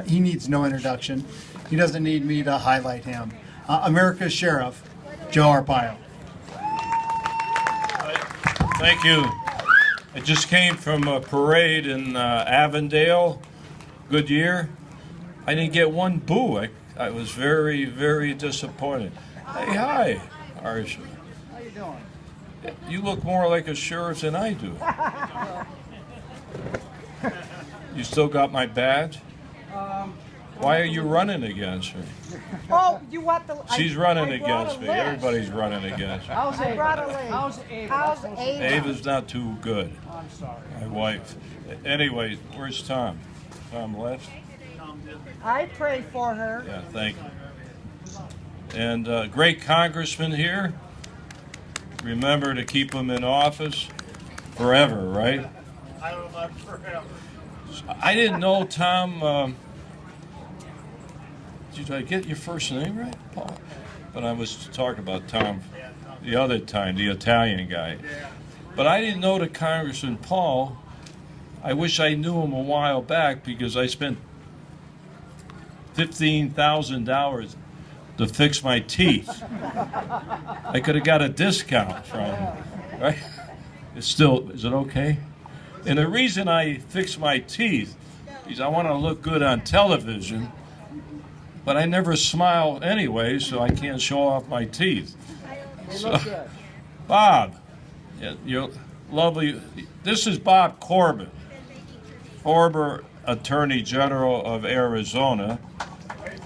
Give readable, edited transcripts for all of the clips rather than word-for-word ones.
He needs no introduction. He doesn't need me to highlight him. America's Sheriff, Joe Arpaio. Thank you. I just came from a parade in Avondale, Goodyear. I didn't get one boo. I was very, very disappointed. Hey, hi, Arsha. How you doing? You look more like a sheriff than I do. You still got my badge? Why are you running against her? Oh, you want the? She's running against me. Everybody's running against me. How's Ava? How's Ava? How's Ava? Ava's not too good. I'm sorry. My wife. Anyway, where's Tom? Tom left? I pray for her. Yeah, thank you. And great congressman here. Remember to keep him in office forever, right? I don't know about forever. I didn't know, Tom. Did I get your first name right, Paul? But I was talking about Tom the other time, the Italian guy. But I didn't know that Congressman Paul. I wish I knew him a while back because I spent $15,000 to fix my teeth. I could have got a discount from him, right? Is it okay? And the reason I fix my teeth is I want to look good on television, but I never smile anyway, so I can't show off my teeth. So, Bob, you're lovely. This is Bob Corbett, former Attorney General of Arizona.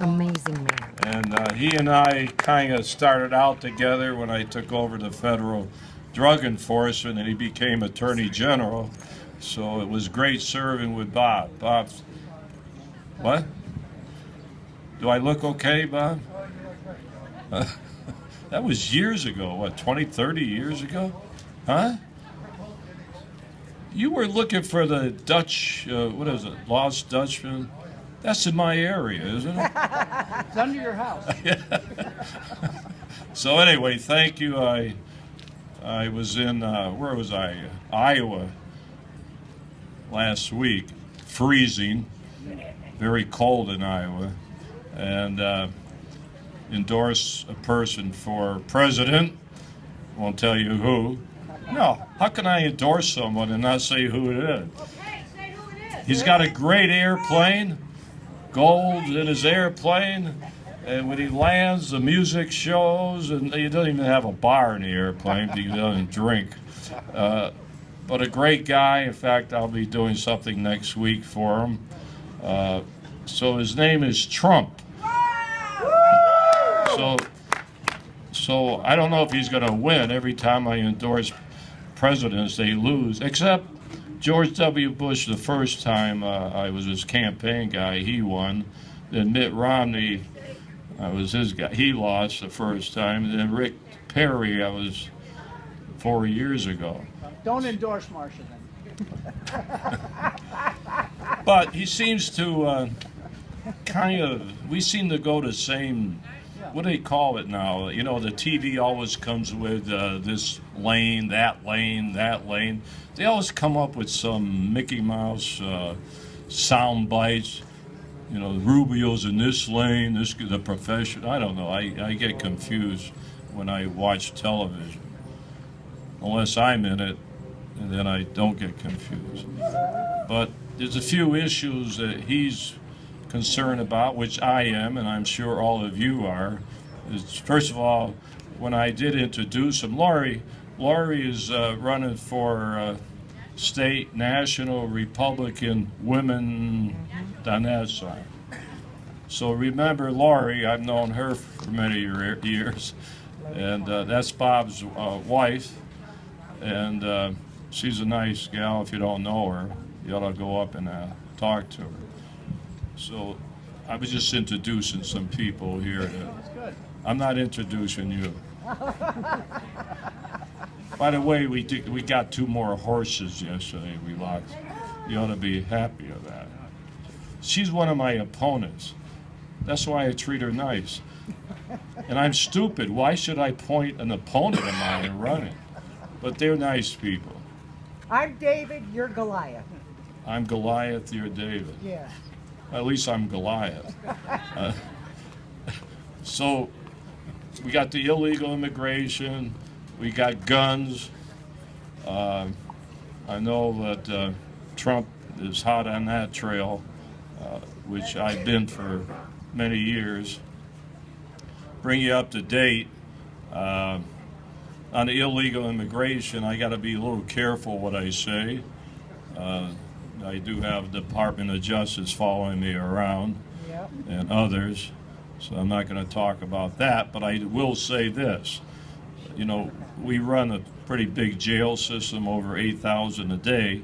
Amazing man. And he and I kind of started out together when I took over the federal drug enforcement, and he became Attorney General. So it was great serving with Bob. Bob's, what? Do I look okay, Bob? That was years ago, what, 20, 30 years ago? Huh? You were looking for the Dutch, what is it, Lost Dutchman? That's in my area, isn't it? It's under your house. So anyway, thank you. I was in, where was I? Iowa last week, freezing, very cold in Iowa, and endorse a person for president. Won't tell you who. No, how can I endorse someone and not say who it is? Okay, say who it is. He's got a great airplane, gold in his airplane, and when he lands, the music shows, and he doesn't even have a bar in the airplane because he doesn't drink. But a great guy. In fact, I'll be doing something next week for him. So his name is Trump. So I don't know if he's going to win. Every time I endorse presidents, they lose, except George W. Bush. The first time I was his campaign guy, he won. Then Mitt Romney, I was his guy. He lost the first time. And then Rick Perry, I was 4 years ago. Don't endorse Marsha then. But he seems to we seem to go the same, what do they call it now? You know, the TV always comes with this lane, that lane, that lane. They always come up with some Mickey Mouse sound bites. You know, Rubio's in this lane, the profession. I don't know. I get confused when I watch television. Unless I'm in it, and then I don't get confused. But there's a few issues that he's concerned about, which I am, and I'm sure all of you are. First of all, when I did introduce him, Laurie is running for state, national, Republican women on that side. So remember Laurie, I've known her for many years, and that's Bob's wife, and she's a nice gal. If you don't know her, you ought to go up and talk to her. So I was just introducing some people here. That's good. I'm not introducing you. By the way, we got 2 more horses yesterday. We lost. You ought to be happy of that. She's one of my opponents. That's why I treat her nice. And I'm stupid. Why should I point an opponent of mine running? But they're nice people. I'm David, you're Goliath. I'm Goliath, you're David. Yeah. At least I'm Goliath. So we got the illegal immigration, we got guns. I know that Trump is hot on that trail, which I've been for many years. Bring you up to date. On the illegal immigration, I got to be a little careful what I say. I do have the Department of Justice following me around, Yep. and others, so I'm not going to talk about that, but I will say this. You know, we run a pretty big jail system, over 8,000 a day,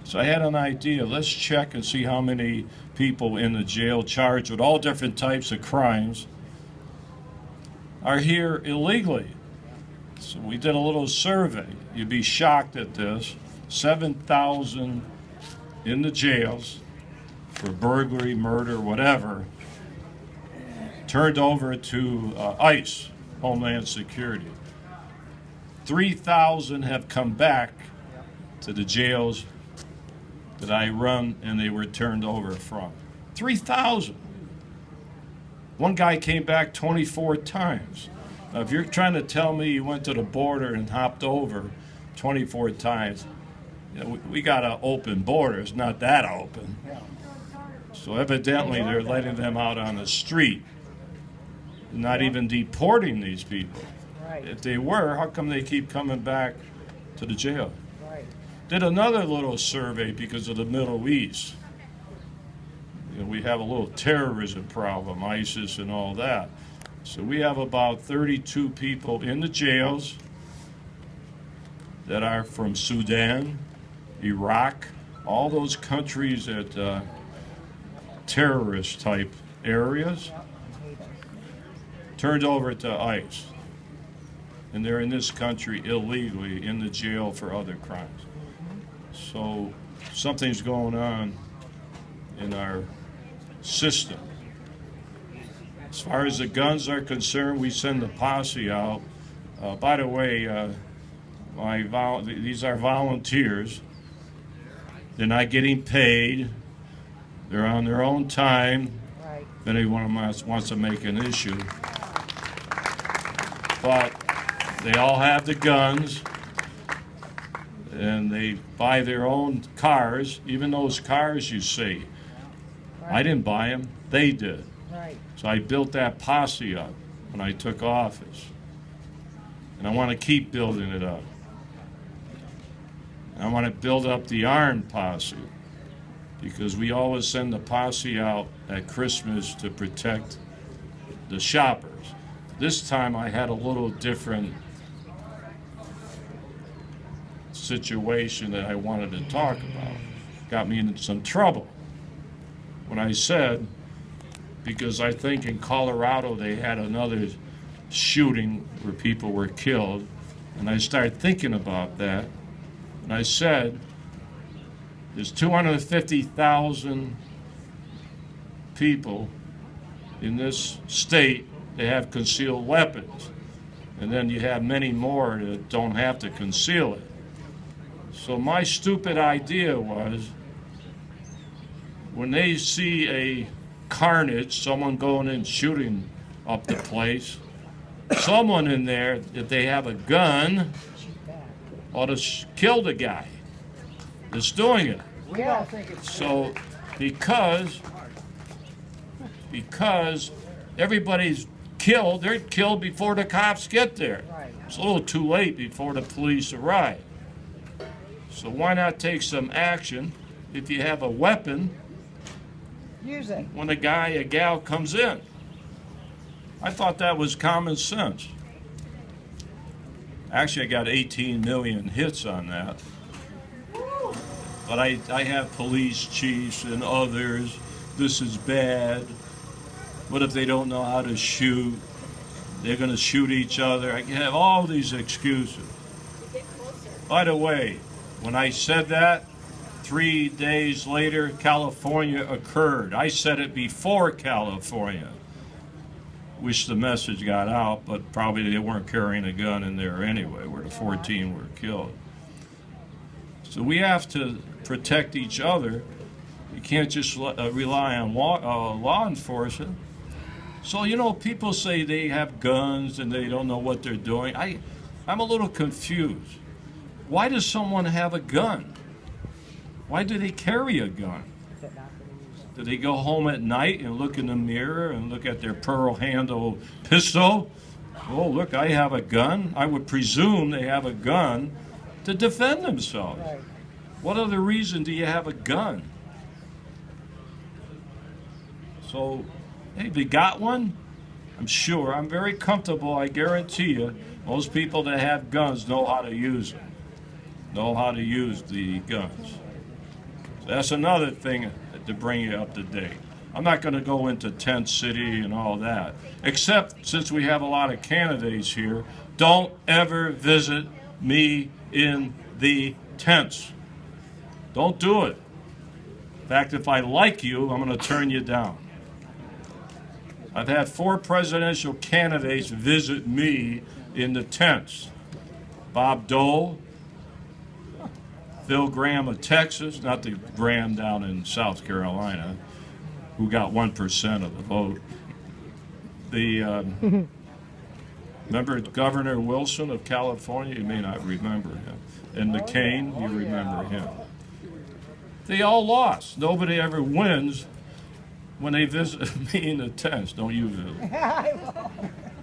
so I had an idea. Let's check and see how many people in the jail charged with all different types of crimes are here illegally. So we did a little survey. You'd be shocked at this. 7,000 in the jails for burglary, murder, whatever, turned over to ICE, Homeland Security. 3,000 have come back to the jails that I run and they were turned over from. 3,000. One guy came back 24 times. Now, if you're trying to tell me you went to the border and hopped over 24 times, you know, we got an open border. It's not that open. So evidently they're letting them out on the street, not even deporting these people. Right. If they were, how come they keep coming back to the jail? Right. Did another little survey because of the Middle East. You know, we have a little terrorism problem, ISIS and all that. So we have about 32 people in the jails that are from Sudan, Iraq, all those countries that terrorist type areas, turned over to ICE. And they're in this country illegally in the jail for other crimes. So something's going on in our system. As far as the guns are concerned, we send the posse out. By the way, these are volunteers. They're not getting paid. They're on their own time. Right. If anyone wants to make an issue. But they all have the guns, and they buy their own cars, even those cars you see. I didn't buy them, they did. Right. So I built that posse up when I took office. And I want to keep building it up. And I want to build up the armed posse, because we always send the posse out at Christmas to protect the shoppers. This time I had a little different situation that I wanted to talk about. Got me into some trouble when I said, because I think in Colorado they had another shooting where people were killed, and I started thinking about that, and I said, there's 250,000 people in this state that have concealed weapons, and then you have many more that don't have to conceal it. So my stupid idea was, when they see a carnage, someone going in shooting up the place, someone in there, if they have a gun, ought to kill the guy that's doing it. We all think it's So because everybody's killed, they're killed before the cops get there. right. It's a little too late before the police arrive. So why not take some action if you have a weapon Use it. when a guy, a gal comes in? I thought that was common sense. Actually, I got 18 million hits on that. But I have police chiefs and others. This is bad. What if they don't know how to shoot? They're going to shoot each other. I can have all these excuses. By the way, when I said that, 3 days later, California occurred. I said it before California. Wish the message got out, but probably they weren't carrying a gun in there anyway, where the 14 were killed. So we have to protect each other, You can't just rely on law enforcement. So, you know, people say they have guns and they don't know what they're doing. I'm a little confused. Why does someone have a gun? Why do they carry a gun? Do they go home at night and look in the mirror and look at their pearl handle pistol? Oh, look, I have a gun. I would presume they have a gun to defend themselves. What other reason do you have a gun? So, hey, they got one? I'm sure. I'm very comfortable. I guarantee you, most people that have guns know how to use them, know how to use the guns. So that's another thing to bring you up to date. I'm not going to go into tent city and all that, except since we have a lot of candidates here, don't ever visit me in the tents. Don't do it. In fact, if I like you, I'm going to turn you down. I've had 4 presidential candidates visit me in the tents. Bob Dole, Phil Graham of Texas, not the Graham down in South Carolina, who got 1% of the vote. Remember Governor Wilson of California? You may not remember him. And McCain, you remember him. They all lost. Nobody ever wins when they visit me in the tents. Don't you visit?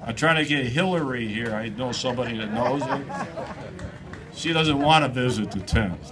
I'm trying to get Hillary here. I know somebody that knows her. She doesn't want to visit the tents.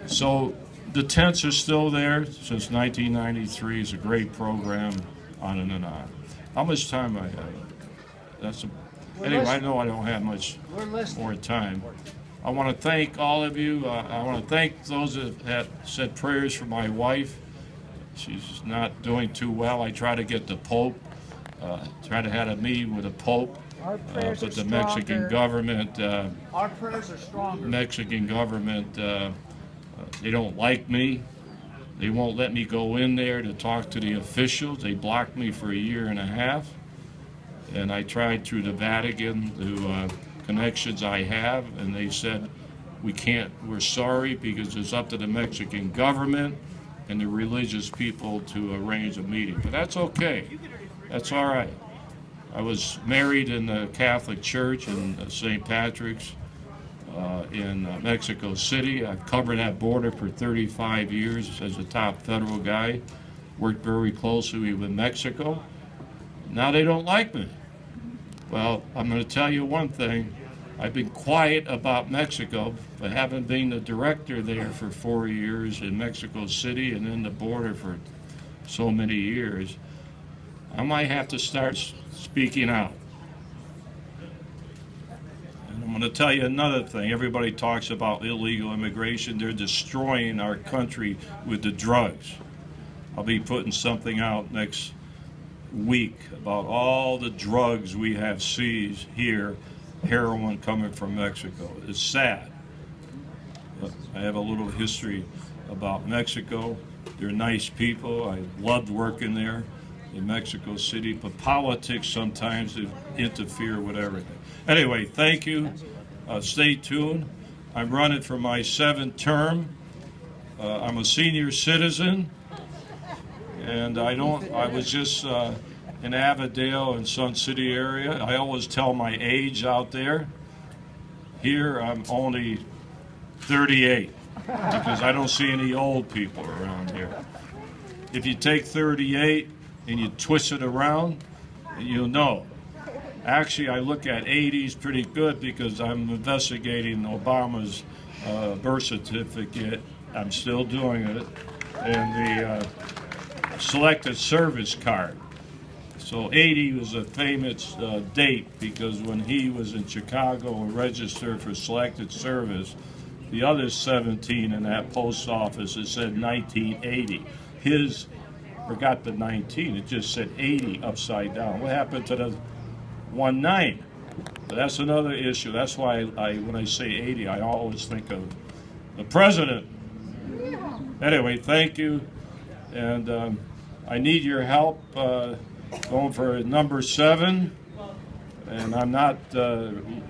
So the tents are still there since 1993. It's a great program, on and on. How much time I have? Anyway, I know I don't have much more time. I want to thank all of you. I want to thank those that said prayers for my wife. She's not doing too well. I try to get the Pope, try to have a meeting with the Pope, but the Mexican government, Our prayers are stronger. Mexican government, they don't like me. They won't let me go in there to talk to the officials. They blocked me for 1.5 years. And I tried through the Vatican, the connections I have, and they said, we're sorry because it's up to the Mexican government and the religious people to arrange a meeting. But that's okay. That's all right. I was married in the Catholic Church in St. Patrick's in Mexico City. I've covered that border for 35 years as a top federal guy. Worked very closely with Mexico. Now they don't like me. Well, I'm going to tell you one thing. I've been quiet about Mexico, but having been the director there for 4 years in Mexico City and in the border for so many years, I might have to start speaking out. And I'm going to tell you another thing. Everybody talks about illegal immigration. They're destroying our country with the drugs. I'll be putting something out next week about all the drugs we have seized here, heroin coming from Mexico. It's sad. But I have a little history about Mexico. They're nice people. I loved working there in Mexico City, but politics sometimes interfere with everything. Anyway, thank you. Stay tuned. I'm running for my 7th term. I'm a senior citizen. And I was just in Avondale and Sun City area. I always tell my age out there. Here I'm only 38 because I don't see any old people around here. If you take 38 and you twist it around, you'll know. Actually, I look at 80s pretty good because I'm investigating Obama's birth certificate. I'm still doing it. And the selected service card. So 80 was a famous date because when he was in Chicago and registered for selected service, the other 17 in that post office, it said 1980. His forgot the 19, it just said 80 upside down. What happened to the 19? So that's another issue. That's why when I say 80, I always think of the president. Anyway, thank you. And I need your help going for number 7. And I'm not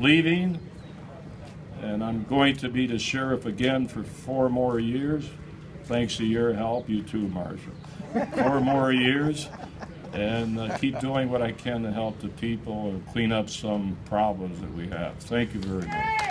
leaving. And I'm going to be the sheriff again for 4 more years. thanks to your help, you too, Marshall. 4 more years, and keep doing what I can to help the people and clean up some problems that we have. Thank you very much.